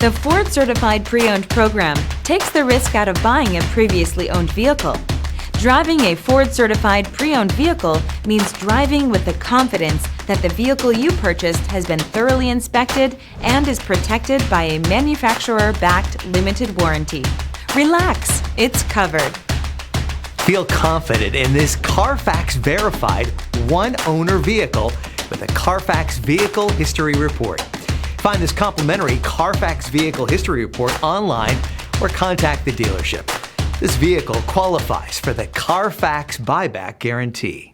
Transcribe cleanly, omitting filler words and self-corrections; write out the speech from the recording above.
The Ford Certified Pre-Owned program takes the risk out of buying a previously owned vehicle. Driving a Ford Certified Pre-Owned vehicle means driving with the confidence that the vehicle you purchased has been thoroughly inspected and is protected by a manufacturer-backed limited warranty. Relax, it's covered. Feel confident in this Carfax verified one-owner vehicle with a Carfax Vehicle History Report. Find this complimentary Carfax Vehicle History Report online or contact the dealership. This vehicle qualifies for the Carfax Buyback Guarantee.